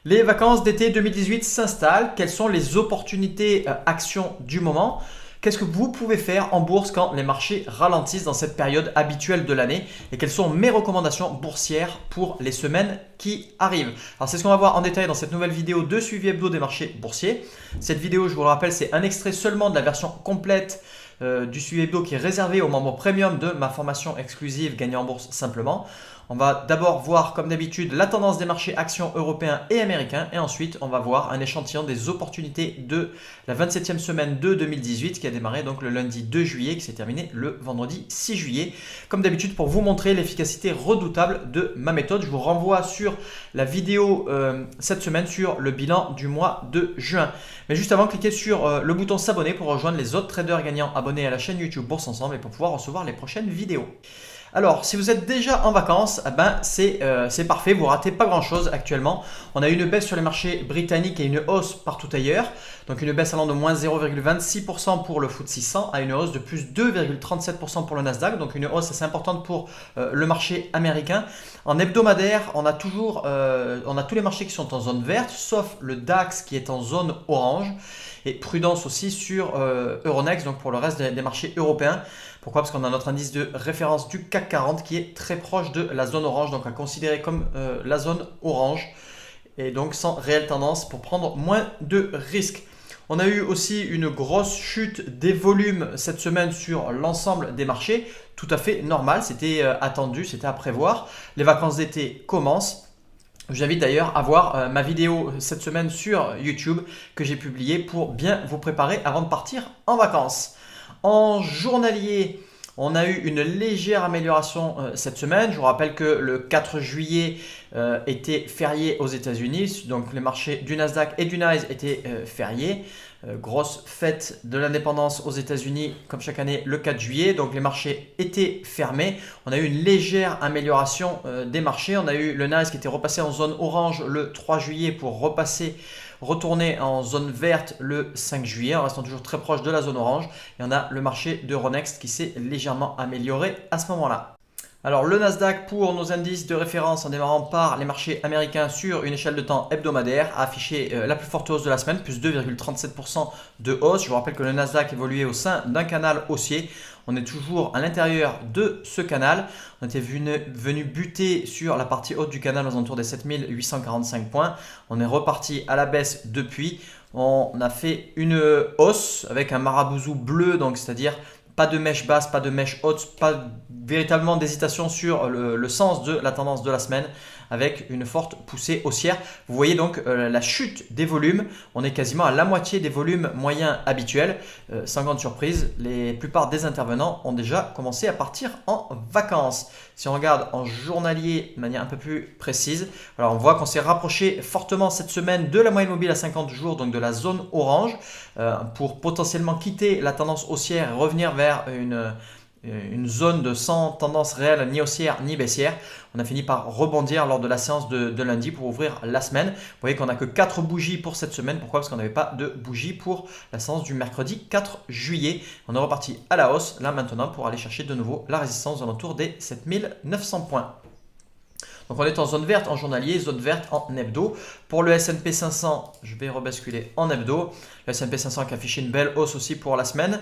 Les vacances d'été 2018 s'installent. Quelles sont les opportunités actions du moment? Qu'est-ce que vous pouvez faire en bourse quand les marchés ralentissent dans cette période habituelle de l'année? Et quelles sont mes recommandations boursières pour les semaines qui arrivent? Alors c'est ce qu'on va voir en détail dans cette nouvelle vidéo de suivi hebdo des marchés boursiers. Cette vidéo, je vous le rappelle, c'est un extrait seulement de la version complète du suivi hebdo qui est réservé aux membres premium de ma formation exclusive Gagner en bourse simplement. On va d'abord voir comme d'habitude la tendance des marchés actions européens et américains et ensuite on va voir un échantillon des opportunités de la 27e semaine de 2018 qui a démarré donc le lundi 2 juillet qui s'est terminé le vendredi 6 juillet. Comme d'habitude pour vous montrer l'efficacité redoutable de ma méthode, je vous renvoie sur la vidéo cette semaine sur le bilan du mois de juin. Mais juste avant, cliquez sur le bouton s'abonner pour rejoindre les autres traders gagnants abonnés à la chaîne YouTube Bourse Ensemble et pour pouvoir recevoir les prochaines vidéos. Alors, si vous êtes déjà en vacances, c'est parfait, vous ne ratez pas grand-chose actuellement. On a eu une baisse sur les marchés britanniques et une hausse partout ailleurs. Donc une baisse allant de moins 0,26% pour le FTSE 100 à une hausse de plus 2,37% pour le Nasdaq. Donc une hausse assez importante pour le marché américain. En hebdomadaire, on a tous les marchés qui sont en zone verte, sauf le DAX qui est en zone orange. Et prudence aussi sur Euronext, donc pour le reste des marchés européens. Pourquoi? Parce qu'on a notre indice de référence du CAC 40 qui est très proche de la zone orange, donc à considérer comme la zone orange et donc sans réelle tendance pour prendre moins de risques. On a eu aussi une grosse chute des volumes cette semaine sur l'ensemble des marchés, tout à fait normal, c'était attendu, c'était à prévoir. Les vacances d'été commencent. Je vous invite d'ailleurs à voir ma vidéo cette semaine sur YouTube que j'ai publiée pour bien vous préparer avant de partir en vacances. En journalier, on a eu une légère amélioration cette semaine. Je vous rappelle que le 4 juillet était férié aux États-Unis, donc les marchés du Nasdaq et du NYSE étaient fériés. Grosse fête de l'indépendance aux États-Unis comme chaque année le 4 juillet, donc les marchés étaient fermés. On a eu une légère amélioration des marchés. On a eu le NYSE qui était repassé en zone orange le 3 juillet pour retourner en zone verte le 5 juillet en restant toujours très proche de la zone orange. Et on a le marché d'Euronext qui s'est légèrement amélioré à ce moment-là. Alors le Nasdaq pour nos indices de référence en démarrant par les marchés américains sur une échelle de temps hebdomadaire a affiché la plus forte hausse de la semaine, plus 2,37% de hausse. Je vous rappelle que le Nasdaq évoluait au sein d'un canal haussier. On est toujours à l'intérieur de ce canal. On était venu buter sur la partie haute du canal aux alentours des 7845 points. On est reparti à la baisse depuis. On a fait une hausse avec un marabouzou bleu, donc c'est-à-dire pas de mèche basse, pas de mèche haute, pas véritablement d'hésitation sur le sens de la tendance de la semaine avec une forte poussée haussière. Vous voyez donc la chute des volumes. On est quasiment à la moitié des volumes moyens habituels. Sans grande surprise, la plupart des intervenants ont déjà commencé à partir en vacances. Si on regarde en journalier de manière un peu plus précise, alors on voit qu'on s'est rapproché fortement cette semaine de la moyenne mobile à 50 jours, donc de la zone orange, pour potentiellement quitter la tendance haussière et revenir vers une zone sans tendance réelle ni haussière ni baissière. On a fini par rebondir lors de la séance de lundi pour ouvrir la semaine. Vous voyez qu'on n'a que 4 bougies pour cette semaine. Pourquoi? Parce qu'on n'avait pas de bougie pour la séance du mercredi 4 juillet. On est reparti à la hausse là maintenant pour aller chercher de nouveau la résistance aux alentours des 7900 points. Donc on est en zone verte en journalier, zone verte en hebdo. Pour le S&P 500, je vais rebasculer en hebdo. Le S&P 500 qui a affiché une belle hausse aussi pour la semaine,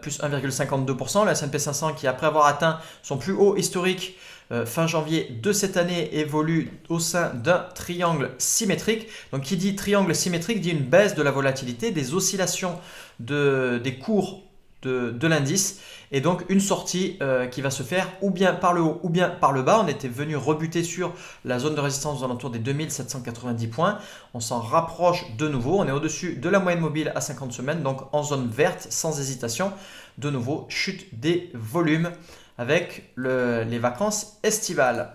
plus 1,52%. Le S&P 500 qui après avoir atteint son plus haut historique fin janvier de cette année évolue au sein d'un triangle symétrique. Donc qui dit triangle symétrique dit une baisse de la volatilité, des oscillations des cours de l'indice et donc une sortie qui va se faire ou bien par le haut ou bien par le bas. On était venu rebuter sur la zone de résistance aux alentours des 2790 points. On s'en rapproche de nouveau. On est au-dessus de la moyenne mobile à 50 semaines, donc en zone verte sans hésitation. De nouveau, chute des volumes avec les vacances estivales.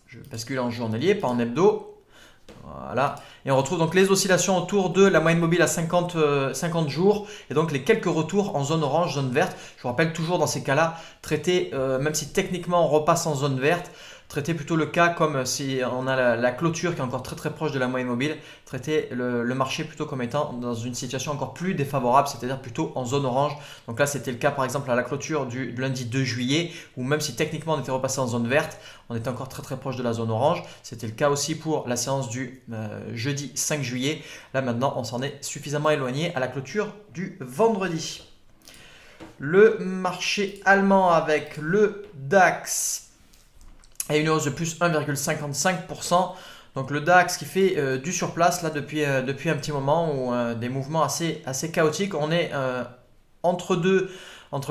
Je bascule en journalier, pas en hebdo. Voilà. Et on retrouve donc les oscillations autour de la moyenne mobile à 50 jours et donc les quelques retours en zone orange, zone verte. Je vous rappelle toujours dans ces cas-là, traiter, même si techniquement on repasse en zone verte, traitez plutôt le cas comme si on a la clôture qui est encore très très proche de la moyenne mobile, traitez le marché plutôt comme étant dans une situation encore plus défavorable, c'est-à-dire plutôt en zone orange. Donc là c'était le cas par exemple à la clôture du lundi 2 juillet, où même si techniquement on était repassé en zone verte, on était encore très très proche de la zone orange. C'était le cas aussi pour la séance du jeudi 5 juillet. Là maintenant on s'en est suffisamment éloigné à la clôture du vendredi. Le marché allemand avec le DAX a une hausse de plus 1,55%. Donc le DAX qui fait du surplace là depuis un petit moment, ou des mouvements assez chaotiques. On est entre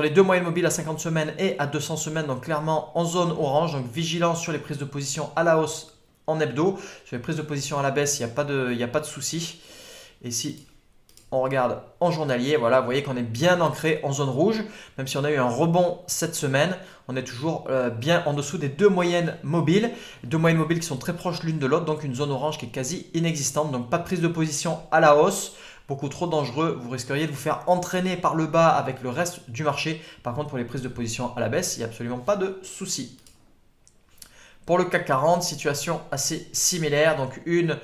les deux moyennes mobiles à 50 semaines et à 200 semaines, donc clairement en zone orange. Donc vigilance sur les prises de position à la hausse en hebdo. Sur les prises de position à la baisse, il n'y a pas de souci. Et si on regarde en journalier, voilà, vous voyez qu'on est bien ancré en zone rouge. Même si on a eu un rebond cette semaine, on est toujours bien en dessous des deux moyennes mobiles. Deux moyennes mobiles qui sont très proches l'une de l'autre, donc une zone orange qui est quasi inexistante. Donc pas de prise de position à la hausse, beaucoup trop dangereux. Vous risqueriez de vous faire entraîner par le bas avec le reste du marché. Par contre, pour les prises de position à la baisse, il n'y a absolument pas de souci. Pour le CAC 40, situation assez similaire, donc une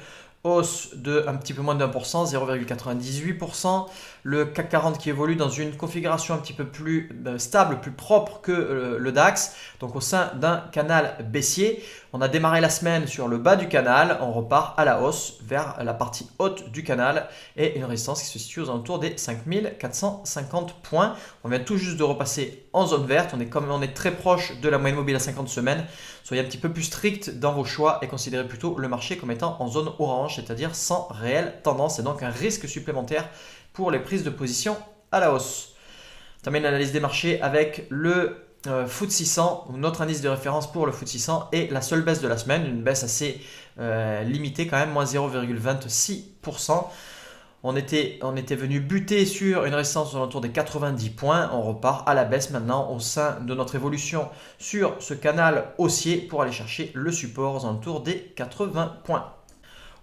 hausse de un petit peu moins d'1%, 0,98%. Le CAC 40 qui évolue dans une configuration un petit peu plus stable, plus propre que le DAX, donc au sein d'un canal baissier. On a démarré la semaine sur le bas du canal, on repart à la hausse vers la partie haute du canal et une résistance qui se situe aux alentours des 5450 points. On vient tout juste de repasser en zone verte, on est très proche de la moyenne mobile à 50 semaines. Soyez un petit peu plus strict dans vos choix et considérez plutôt le marché comme étant en zone orange, c'est-à-dire sans réelle tendance et donc un risque supplémentaire pour les prises de position à la hausse. On termine l'analyse des marchés avec le FTSE 600, notre indice de référence pour le FTSE 600 et la seule baisse de la semaine, une baisse assez limitée quand même, moins 0,26%. On était venu buter sur une résistance aux alentours des 90 points. On repart à la baisse maintenant au sein de notre évolution sur ce canal haussier pour aller chercher le support aux alentours des 80 points.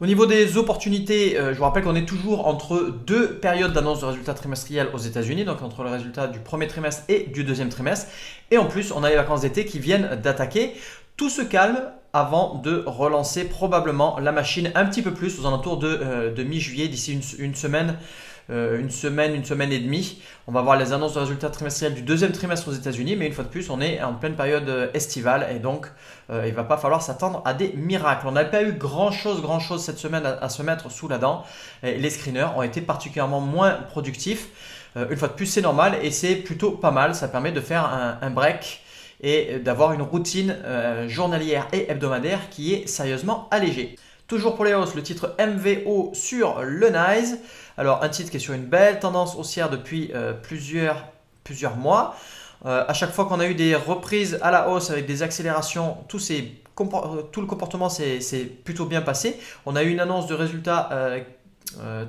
Au niveau des opportunités, je vous rappelle qu'on est toujours entre deux périodes d'annonce de résultats trimestriels aux États-Unis, donc entre le résultat du premier trimestre et du deuxième trimestre. Et en plus, on a les vacances d'été qui viennent d'attaquer. Tout se calme avant de relancer probablement la machine un petit peu plus aux alentours de mi-juillet, d'ici une semaine et demie. On va voir les annonces de résultats trimestriels du deuxième trimestre aux États-Unis, mais une fois de plus, on est en pleine période estivale et donc il ne va pas falloir s'attendre à des miracles. On n'a pas eu grand chose cette semaine à se mettre sous la dent. Et les screeners ont été particulièrement moins productifs. Une fois de plus, c'est normal et c'est plutôt pas mal. Ça permet de faire un break et d'avoir une routine journalière et hebdomadaire qui est sérieusement allégée. Toujours pour les hausses, le titre MVO sur le NYSE. Alors un titre qui est sur une belle tendance haussière depuis plusieurs mois. À chaque fois qu'on a eu des reprises à la hausse avec des accélérations, tout le comportement s'est plutôt bien passé. On a eu une annonce de résultats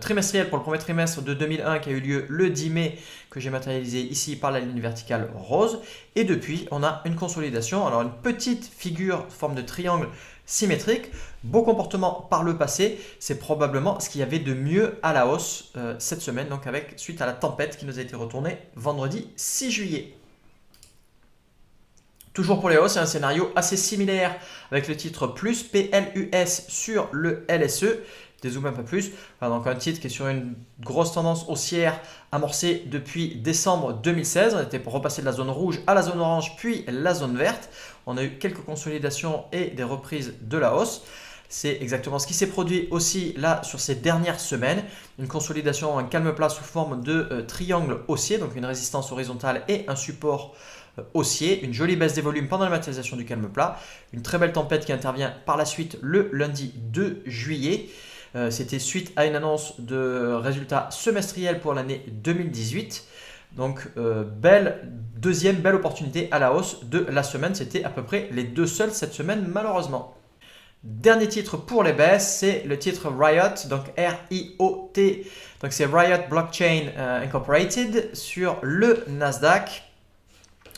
trimestriel pour le premier trimestre de 2001 qui a eu lieu le 10 mai, que j'ai matérialisé ici par la ligne verticale rose. Et depuis, on a une consolidation. Alors une petite figure forme de triangle symétrique, beau comportement par le passé. C'est probablement ce qu'il y avait de mieux à la hausse cette semaine, donc suite à la tempête qui nous a été retournée vendredi 6 juillet. Toujours pour les hausses, c'est un scénario assez similaire avec le titre plus PLUS sur le LSE. Dézoome un peu plus. Voilà, donc un titre qui est sur une grosse tendance haussière amorcée depuis décembre 2016. On était pour repasser de la zone rouge à la zone orange puis la zone verte. On a eu quelques consolidations et des reprises de la hausse. C'est exactement ce qui s'est produit aussi là sur ces dernières semaines. Une consolidation, un calme plat sous forme de triangle haussier, donc une résistance horizontale et un support haussier. Une jolie baisse des volumes pendant la matérialisation du calme plat. Une très belle tempête qui intervient par la suite le lundi 2 juillet. C'était suite à une annonce de résultats semestriels pour l'année 2018. Donc deuxième belle opportunité à la hausse de la semaine. C'était à peu près les deux seuls cette semaine malheureusement. Dernier titre pour les baisses, c'est le titre Riot, donc R-I-O-T. Donc c'est Riot Blockchain Incorporated sur le Nasdaq.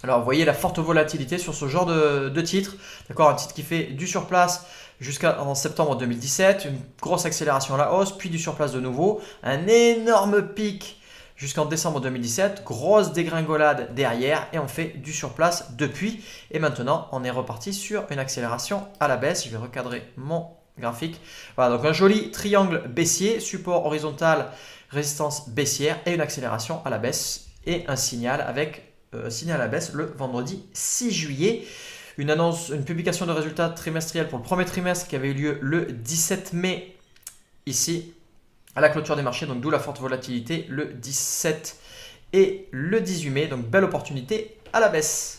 Alors vous voyez la forte volatilité sur ce genre de titre. D'accord, un titre qui fait du surplace jusqu'en septembre 2017, une grosse accélération à la hausse, puis du surplace de nouveau, un énorme pic jusqu'en décembre 2017. Grosse dégringolade derrière et on fait du surplace depuis. Et maintenant, on est reparti sur une accélération à la baisse. Je vais recadrer mon graphique. Voilà, donc un joli triangle baissier, support horizontal, résistance baissière et une accélération à la baisse et un signal avec signal à la baisse le vendredi 6 juillet. Une publication de résultats trimestriels pour le premier trimestre qui avait eu lieu le 17 mai ici à la clôture des marchés, donc d'où la forte volatilité le 17 et le 18 mai, donc belle opportunité à la baisse.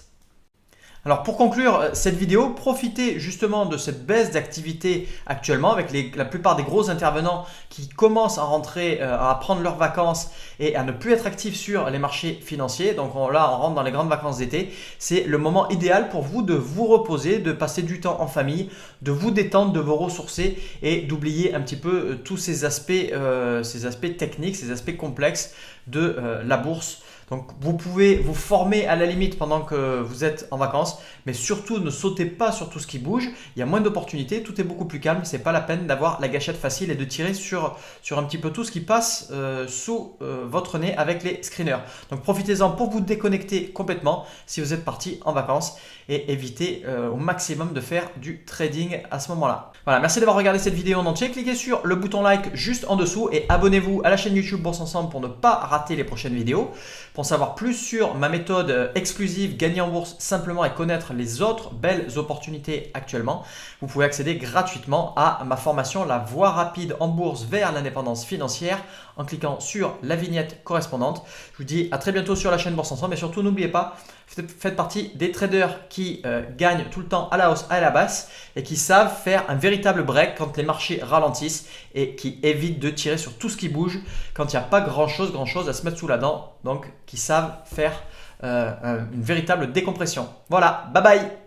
Alors pour conclure cette vidéo, profitez justement de cette baisse d'activité actuellement avec la plupart des gros intervenants qui commencent à rentrer, à prendre leurs vacances et à ne plus être actifs sur les marchés financiers. Donc là, on rentre dans les grandes vacances d'été. C'est le moment idéal pour vous de vous reposer, de passer du temps en famille, de vous détendre, de vous ressourcer et d'oublier un petit peu tous ces aspects techniques, ces aspects complexes de la bourse. Donc vous pouvez vous former à la limite pendant que vous êtes en vacances, mais surtout ne sautez pas sur tout ce qui bouge. Il y a moins d'opportunités, tout est beaucoup plus calme. C'est pas la peine d'avoir la gâchette facile et de tirer sur un petit peu tout ce qui passe sous votre nez avec les screeners. Donc profitez-en pour vous déconnecter complètement si vous êtes parti en vacances et évitez au maximum de faire du trading à ce moment-là. Voilà, merci d'avoir regardé cette vidéo en entier. Cliquez sur le bouton like juste en dessous et abonnez-vous à la chaîne YouTube Bourse Ensemble pour ne pas rater les prochaines vidéos. Pour en savoir plus sur ma méthode exclusive gagner en bourse simplement et connaître les autres belles opportunités actuellement, vous pouvez accéder gratuitement à ma formation La Voie rapide en bourse vers l'indépendance financière en cliquant sur la vignette correspondante. Je vous dis à très bientôt sur la chaîne Bourse Ensemble et surtout n'oubliez pas, faites partie des traders qui gagnent tout le temps à la hausse, à la basse et qui savent faire un véritable break quand les marchés ralentissent et qui évitent de tirer sur tout ce qui bouge quand il n'y a pas grand chose à se mettre sous la dent, donc qui savent faire une véritable décompression. Voilà, bye bye.